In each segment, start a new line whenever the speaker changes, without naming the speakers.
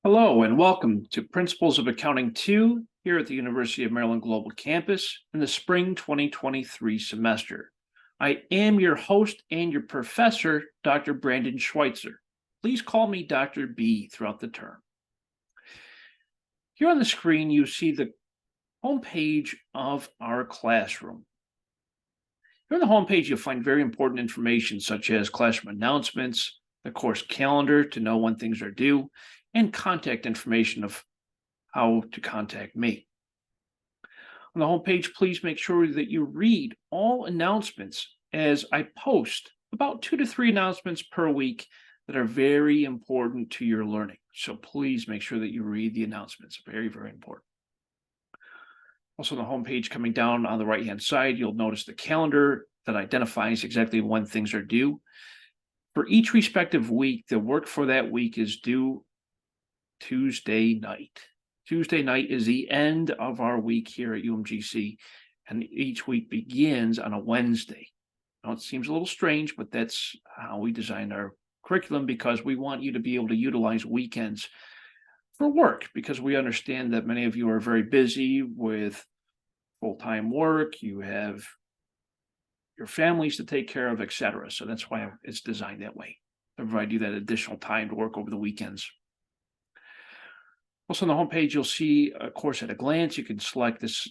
Hello and welcome to Principles of Accounting 2 here at the University of Maryland Global Campus in the spring 2023 semester. I am your host and your professor, Dr. Brandon Schweitzer. Please call me Dr. B throughout the term. Here on the screen, you see the homepage of our classroom. Here on the homepage, you'll find very important information such as classroom announcements, the course calendar to know when things are due, and contact information of how to contact me. On the homepage, please make sure that you read all announcements as I post about 2 to 3 announcements per week that are very important to your learning. So please make sure that you read the announcements. Very, very important. Also on the homepage coming down on the right-hand side, you'll notice the calendar that identifies exactly when things are due. For each respective week, the work for that week is due Tuesday night. Tuesday night is the end of our week here at UMGC, and each week begins on a Wednesday. Now, it seems a little strange, but that's how we designed our curriculum because we want you to be able to utilize weekends for work because we understand that many of you are very busy with full-time work, you have your families to take care of, etc. So that's why it's designed that way, to provide you that additional time to work over the weekends. Also on the homepage, you'll see a course at a glance. You can select this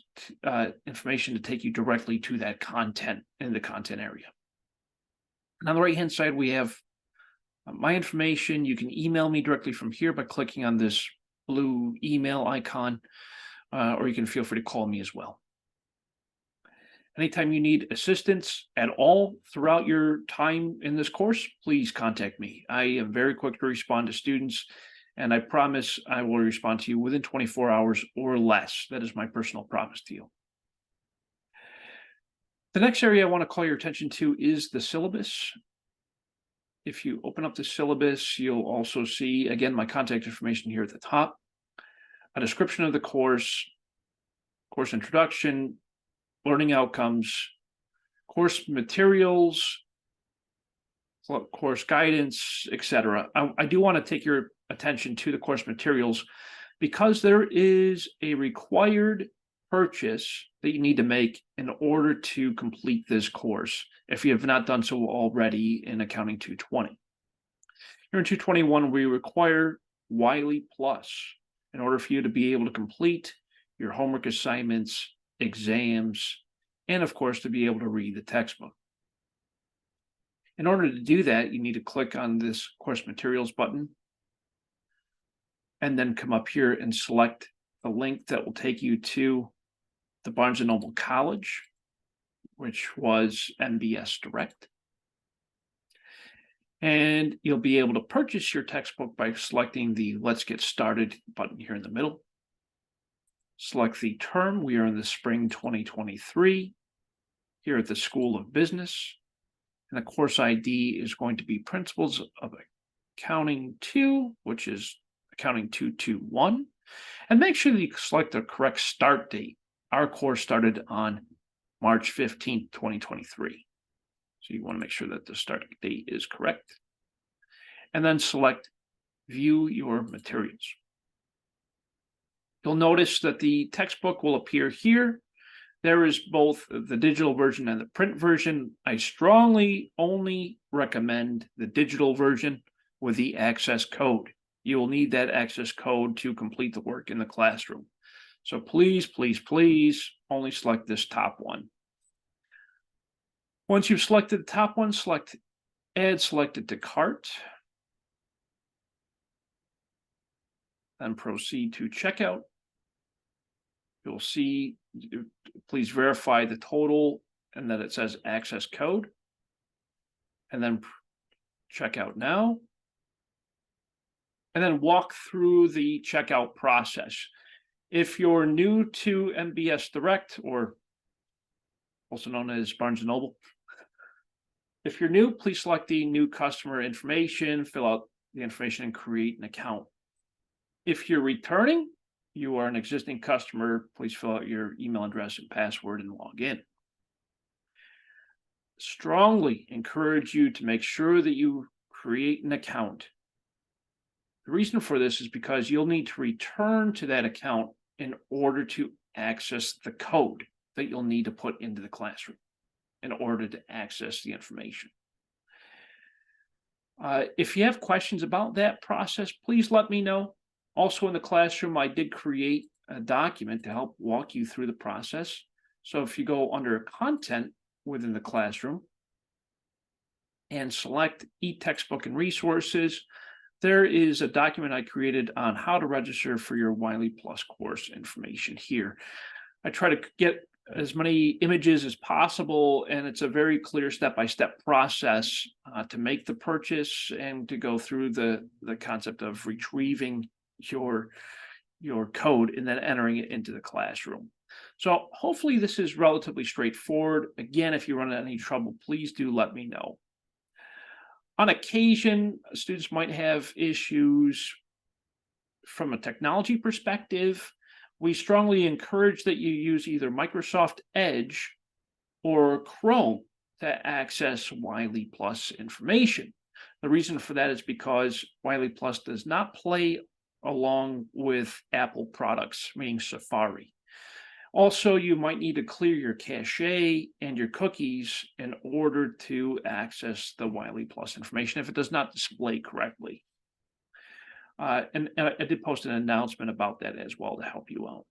information to take you directly to that content in the content area. And on the right-hand side, we have my information. You can email me directly from here by clicking on this blue email icon, or you can feel free to call me as well. Anytime you need assistance at all throughout your time in this course, please contact me. I am very quick to respond to students, and I promise I will respond to you within 24 hours or less. That is my personal promise to you. The next area I want to call your attention to is the syllabus. If you open up the syllabus, you'll also see, again, my contact information here at the top, a description of the course introduction, learning outcomes, course materials, course guidance, etc. I do want to take your attention to the course materials because there is a required purchase that you need to make in order to complete this course if you have not done so already in Accounting 220. Here in 221, we require Wiley Plus in order for you to be able to complete your homework assignments, exams, and of course, to be able to read the textbook. In order to do that, you need to click on this course materials button and then come up here and select the link that will take you to the Barnes & Noble College, which was MBS Direct. And you'll be able to purchase your textbook by selecting the Let's Get Started button here in the middle. Select the term. We are in the spring 2023 here at the School of Business. And the course ID is going to be Principles of Accounting 2, which is Accounting 221. And make sure that you select the correct start date. Our course started on March 15th, 2023. So you want to make sure that the start date is correct. And then select View Your Materials. You'll notice that the textbook will appear here. There is both the digital version and the print version. I strongly only recommend the digital version with the access code. You will need that access code to complete the work in the classroom. So please, please, please only select this top one. Once you've selected the top one, select Add Selected to Cart. Then proceed to checkout. You'll see, please verify the total and that it says access code. And then check out now. And then walk through the checkout process. If you're new to MBS Direct, or also known as Barnes & Noble, if you're new, please select the new customer information, fill out the information, and create an account. If you're returning, you are an existing customer, please fill out your email address and password and log in. Strongly encourage you to make sure that you create an account The reason for this is because you'll need to return to that account in order to access the code that you'll need to put into the classroom in order to access the information. If you have questions about that process, please let me know. Also in the classroom, I did create a document to help walk you through the process. So if you go under content within the classroom and select e-textbook and resources, there is a document I created on how to register for your Wiley Plus course information here. I try to get as many images as possible, and it's a very clear step-by-step process to make the purchase and to go through the concept of retrieving your code and then entering it into the classroom. So hopefully this is relatively straightforward. Again, if you run into any trouble, please do let me know. On occasion, students might have issues from a technology perspective. We strongly encourage that you use either Microsoft Edge or Chrome to access Wiley Plus information. The reason for that is because Wiley Plus does not play along with Apple products, meaning Safari. Also, you might need to clear your cache and your cookies in order to access the Wiley Plus information if it does not display correctly. And I did post an announcement about that as well to help you out.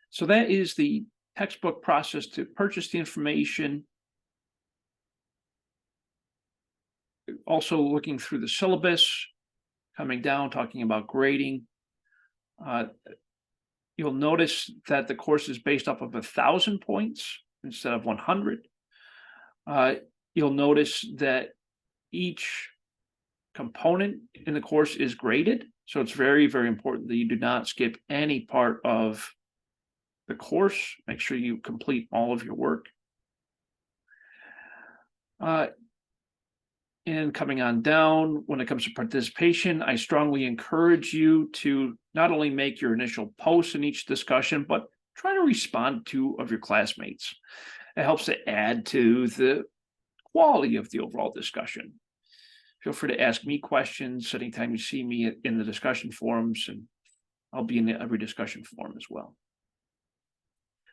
So that is the textbook process to purchase the information. Also looking through the syllabus, coming down, talking about grading. You'll notice that the course is based off of 1,000 points instead of 100. You'll notice that each component in the course is graded. So it's very, very important that you do not skip any part of the course. Make sure you complete all of your work. And coming on down, when it comes to participation, I strongly encourage you to not only make your initial posts in each discussion, but try to respond to 2 of your classmates. It helps to add to the quality of the overall discussion. Feel free to ask me questions anytime you see me in the discussion forums, and I'll be in every discussion forum as well.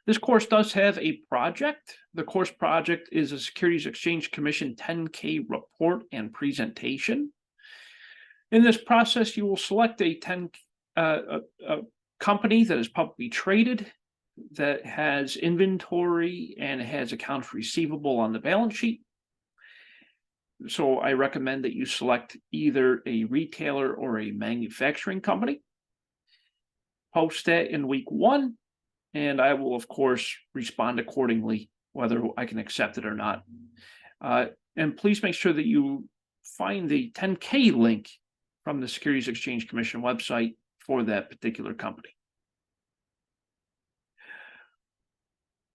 This course does have a project. The course project is a Securities Exchange Commission 10K report and presentation. In this process, you will select a company that is publicly traded, that has inventory and has accounts receivable on the balance sheet. So I recommend that you select either a retailer or a manufacturing company. Post that in week 1. And I will, of course, respond accordingly, whether I can accept it or not. And please make sure that you find the 10K link from the Securities Exchange Commission website for that particular company.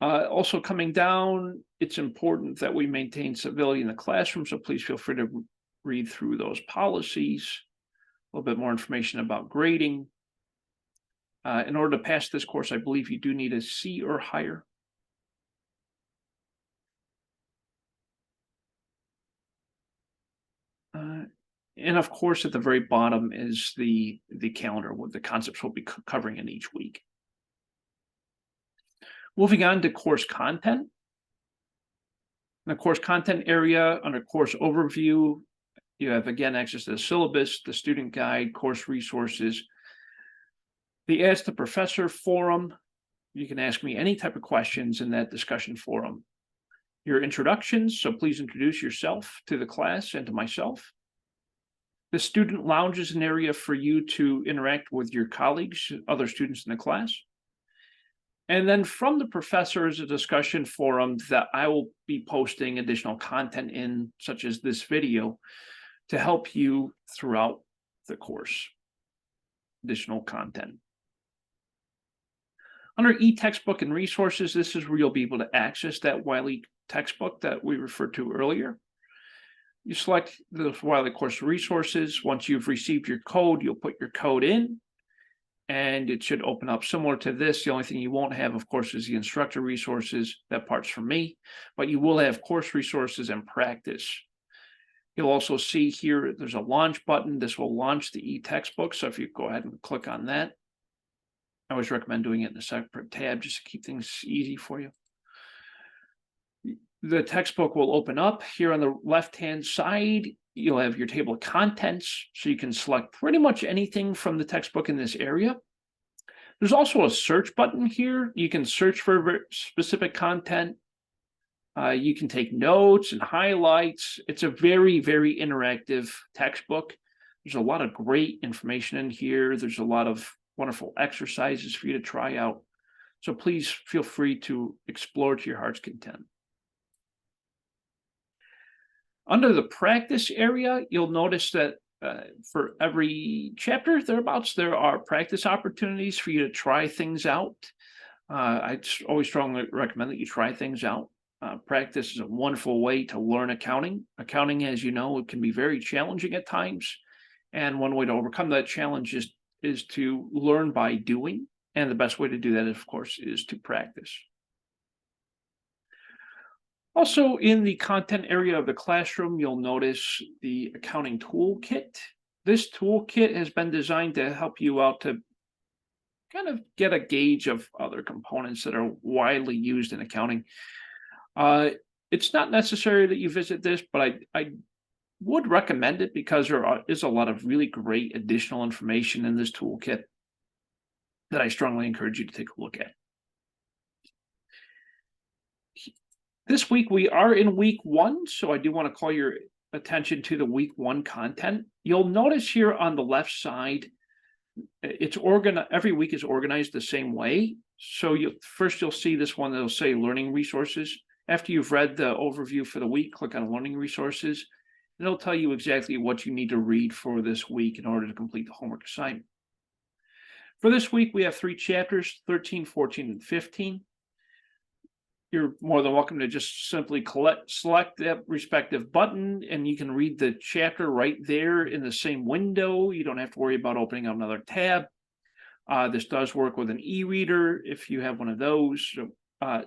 Also coming down, it's important that we maintain civility in the classroom, so please feel free to read through those policies. A little bit more information about grading. In order to pass this course, I believe you do need a C or higher. And of course, at the very bottom is the calendar with the concepts we'll be covering in each week. Moving on to course content. In the course content area, under course overview, you have again access to the syllabus, the student guide, course resources, the Ask the Professor forum. You can ask me any type of questions in that discussion forum. Your introductions, so please introduce yourself to the class and to myself. The student lounge is an area for you to interact with your colleagues, other students in the class. And then from the professor is a discussion forum that I will be posting additional content in, such as this video, to help you throughout the course. Additional content. Under e-textbook and resources, this is where you'll be able to access that Wiley textbook that we referred to earlier. You select the Wiley course resources. Once you've received your code, you'll put your code in, and it should open up similar to this. The only thing you won't have, of course, is the instructor resources. That part's from me, but you will have course resources and practice. You'll also see here there's a launch button. This will launch the e-textbook. So if you go ahead and click on that, I always recommend doing it in a separate tab just to keep things easy for you. The textbook will open up. Here on the left-hand side, you'll have your table of contents, so you can select pretty much anything from the textbook in this area. There's also a search button here. You can search for specific content. You can take notes and highlights. It's a very, very interactive textbook. There's a lot of great information in here. There's a lot of wonderful exercises for you to try out. So please feel free to explore to your heart's content. Under the practice area, you'll notice that for every chapter thereabouts, there are practice opportunities for you to try things out. I always strongly recommend that you try things out. Practice is a wonderful way to learn accounting. Accounting, as you know, it can be very challenging at times. And one way to overcome that challenge is to learn by doing. And the best way to do that, of course, is to practice. Also, in the content area of the classroom, you'll notice the accounting toolkit. This toolkit has been designed to help you out to kind of get a gauge of other components that are widely used in accounting. It's not necessary that you visit this, but I would recommend it because there is a lot of really great additional information in this toolkit that I strongly encourage you to take a look at. This week, we are in week 1, so I do want to call your attention to the week 1 content. You'll notice here on the left side, it's organized. Every week is organized the same way. So you'll see this one that'll say learning resources. After you've read the overview for the week, click on learning resources, and it'll tell you exactly what you need to read for this week in order to complete the homework assignment. For this week, we have 3 chapters, 13, 14, and 15. You're more than welcome to just simply select that respective button, and you can read the chapter right there in the same window. You don't have to worry about opening up another tab. This does work with an e-reader if you have one of those.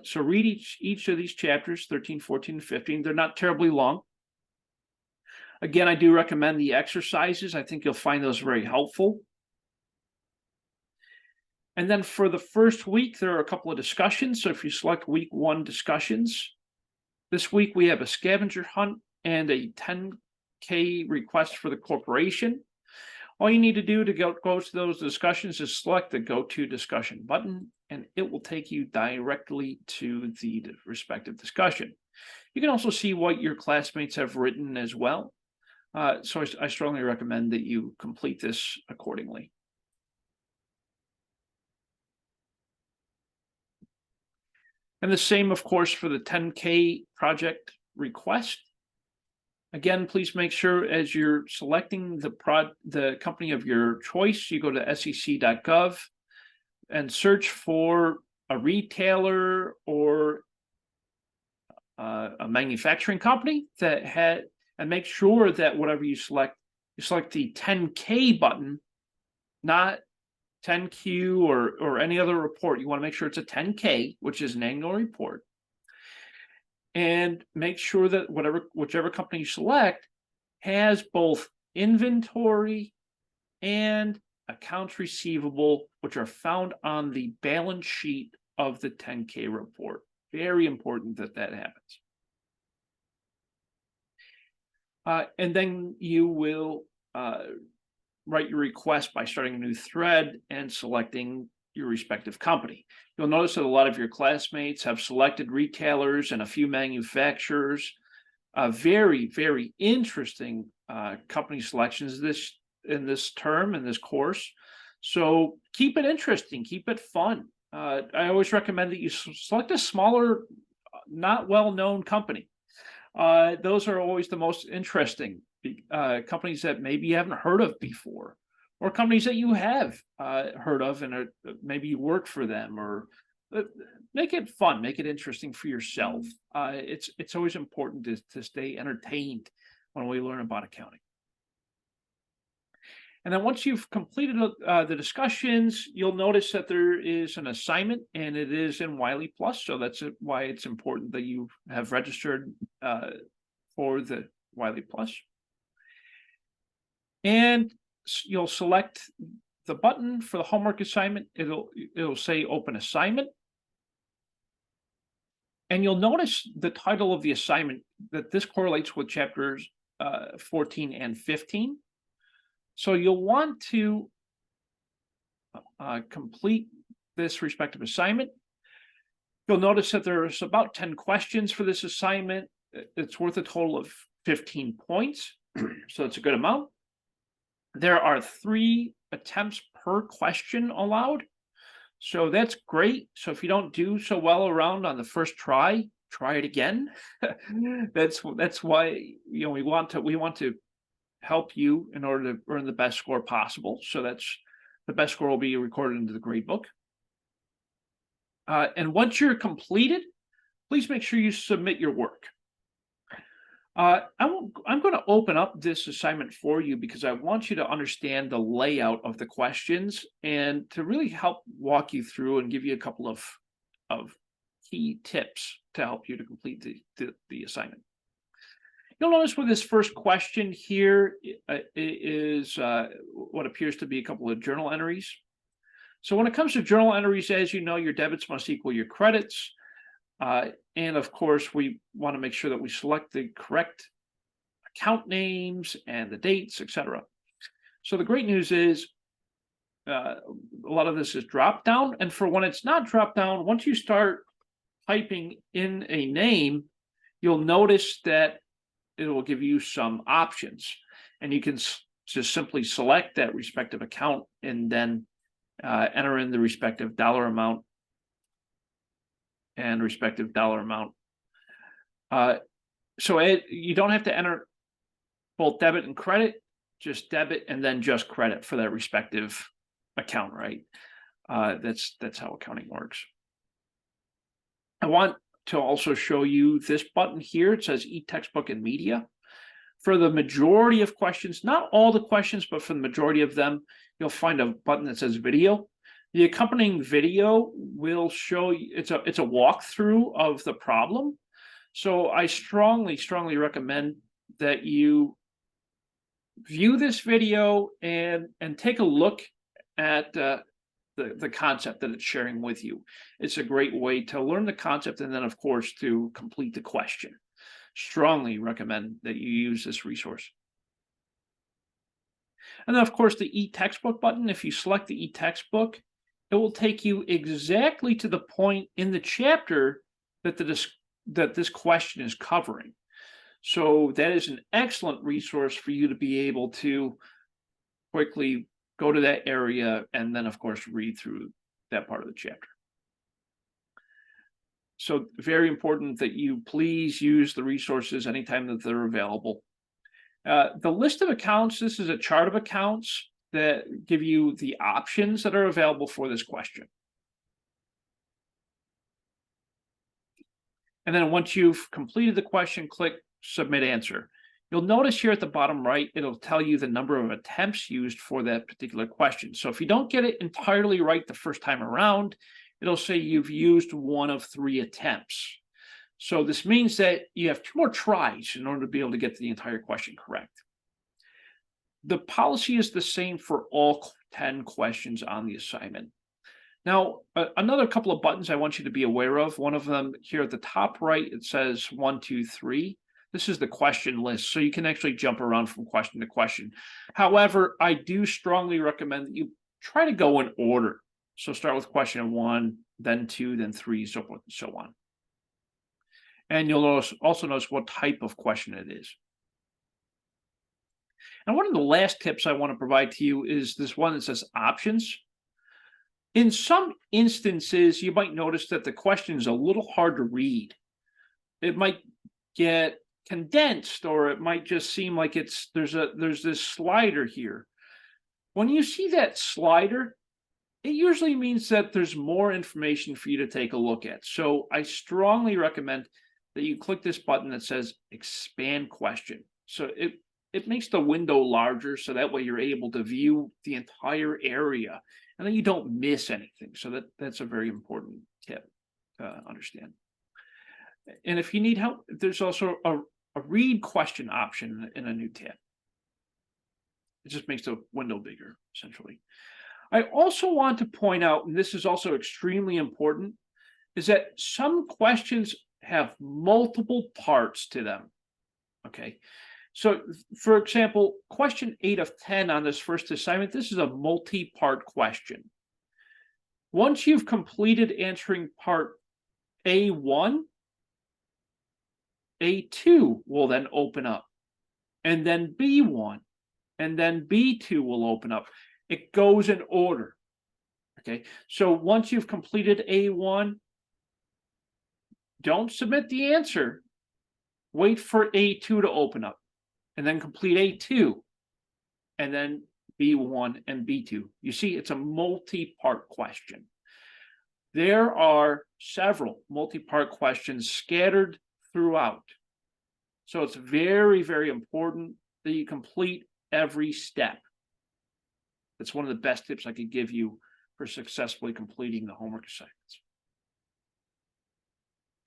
So read each of these chapters, 13, 14, and 15. They're not terribly long. Again, I do recommend the exercises. I think you'll find those very helpful. And then for the first week, there are a couple of discussions. So if you select week 1 discussions, this week we have a scavenger hunt and a 10K request for the corporation. All you need to do to go to those discussions is select the Go To Discussion button, and it will take you directly to the respective discussion. You can also see what your classmates have written as well. So I strongly recommend that you complete this accordingly. And the same, of course, for the 10K project request. Again, please make sure as you're selecting the company of your choice, you go to sec.gov and search for a retailer or a manufacturing company and make sure that whatever you select the 10K button, not 10Q or any other report. You want to make sure it's a 10K, which is an annual report. And make sure that whichever company you select has both inventory and accounts receivable, which are found on the balance sheet of the 10K report. Very important that happens. And then you will write your request by starting a new thread and selecting your respective company. You'll notice that a lot of your classmates have selected retailers and a few manufacturers. Very, very interesting company selections in this term, in this course. So keep it interesting, keep it fun. I always recommend that you select a smaller, not well-known company. Those are always the most interesting. Companies that maybe you haven't heard of before, or companies that you have heard of and maybe you work for them, or make it fun, make it interesting for yourself. It's always important to stay entertained when we learn about accounting. And then once you've completed the discussions, you'll notice that there is an assignment, and it is in Wiley Plus. So that's why it's important that you have registered for the Wiley Plus. And you'll select the button for the homework assignment. It'll say open assignment. And you'll notice the title of the assignment that this correlates with chapters 14 and 15. So you'll want to complete this respective assignment. You'll notice that there's about 10 questions for this assignment. It's worth a total of 15 points, so it's a good amount. There are 3 attempts per question allowed, so that's great. So if you don't do so well around on the first try it again. That's why we want to help you in order to earn the best score possible. So that's the best score will be recorded into the grade book. And once you're completed, please make sure you submit your work. I'm going to open up this assignment for you because I want you to understand the layout of the questions and to really help walk you through and give you a couple of key tips to help you to complete the assignment. You'll notice with this first question here is what appears to be a couple of journal entries. So when it comes to journal entries, as you know, your debits must equal your credits. And of course, we want to make sure that we select the correct account names and the dates, etc. So the great news is a lot of this is drop down. And for when it's not drop down, once you start typing in a name, you'll notice that it will give you some options. And you can just simply select that respective account and then enter in the respective dollar amount and respective dollar amount. So you don't have to enter both debit and credit, just debit and then just credit for that respective account, right? That's how accounting works. I want to also show you this button here. It says e-textbook and media. For the majority of questions, not all the questions, but for the majority of them, you'll find a button that says video. The accompanying video will show you, it's a walkthrough of the problem. So I strongly recommend that you view this video and take a look at the concept that it's sharing with you. It's a great way to learn the concept and then, of course, to complete the question. Strongly recommend that you use this resource. And then, of course, the e-textbook button, if you select the e-textbook, it will take you exactly to the point in the chapter that this question is covering. So that is an excellent resource for you to be able to quickly go to that area and then, of course, read through that part of the chapter. So very important that you please use the resources anytime that they're available. The list of accounts, this is a chart of accounts that give you the options that are available for this question. And then once you've completed the question, click Submit Answer. You'll notice here at the bottom right, it'll tell you the number of attempts used for that particular question. So if you don't get it entirely right the first time around, it'll say you've used 1 of 3 attempts. So this means that you have 2 more tries in order to be able to get the entire question correct. The policy is the same for all 10 questions on the assignment. Now, another couple of buttons I want you to be aware of. One of them here at the top right, it says 1, 2, 3. This is the question list, so you can actually jump around from question to question. However, I do strongly recommend that you try to go in order. So start with question 1, then 2, then 3, so forth and so on. And you'll also notice what type of question it is. And one of the last tips I want to provide to you is this one that says options. In some instances, you might notice that the question is a little hard to read. It might get condensed, or it might just seem like there's this slider here. When you see that slider, it usually means that there's more information for you to take a look at. So I strongly recommend that you click this button that says Expand Question. So it makes the window larger, so that way you're able to view the entire area and then you don't miss anything. So that's a very important tip to understand. And if you need help, there's also a read question option in a new tab. It just makes the window bigger, essentially. I also want to point out, and this is also extremely important, is that some questions have multiple parts to them. Okay. So, for example, question 8 of 10 on this first assignment, this is a multi-part question. Once you've completed answering part A1, A2 will then open up, and then B1, and then B2 will open up. It goes in order. Okay, so once you've completed A1, don't submit the answer. Wait for A2 to open up, and then complete A2, and then B1 and B2. You see, it's a multi-part question. There are several multi-part questions scattered throughout. So it's very, very important that you complete every step. That's one of the best tips I could give you for successfully completing the homework assignments.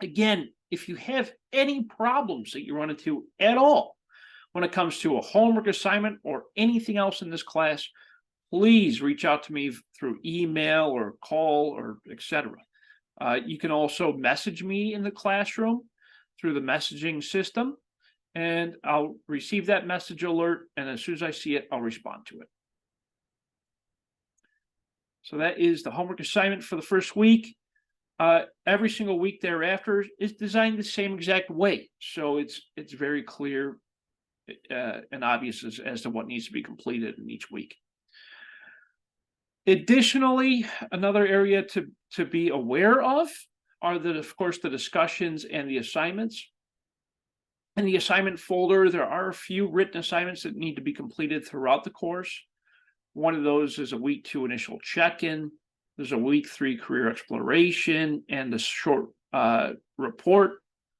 Again, if you have any problems that you run into at all when it comes to a homework assignment or anything else in this class, please reach out to me through email or call or etc. You can also message me in the classroom through the messaging system, and I'll receive that message alert, and as soon as I see it, I'll respond to it. So that is the homework assignment for the first week. Every single week thereafter is designed the same exact way, so it's very clear and obvious as to what needs to be completed in each week. Additionally, another area to be aware of are of course, the discussions and the assignments. In the assignment folder, there are a few written assignments that need to be completed throughout the course. One of those is a week 2 initial check-in. There's a week 3 career exploration and a short report.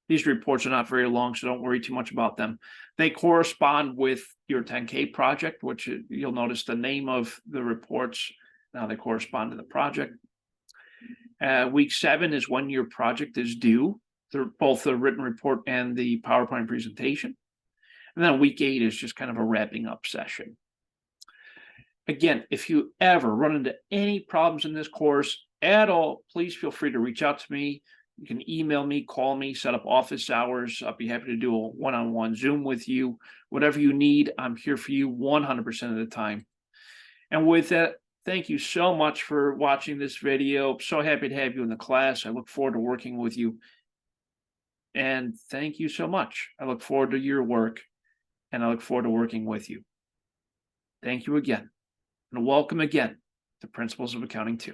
These reports are not very long, so don't worry too much about them. They correspond with your 10K project, which you'll notice the name of the reports. Now they correspond to the project. Week 7 is when your project is due, both the written report and the PowerPoint presentation. And then week 8 is just kind of a wrapping up session. Again, if you ever run into any problems in this course at all, please feel free to reach out to me. You can email me, call me, set up office hours. I'll be happy to do a one-on-one Zoom with you. Whatever you need, I'm here for you 100% of the time. And with that, thank you so much for watching this video. So happy to have you in the class. I look forward to working with you. And thank you so much. I look forward to your work, and I look forward to working with you. Thank you again. And welcome again to Principles of Accounting 2.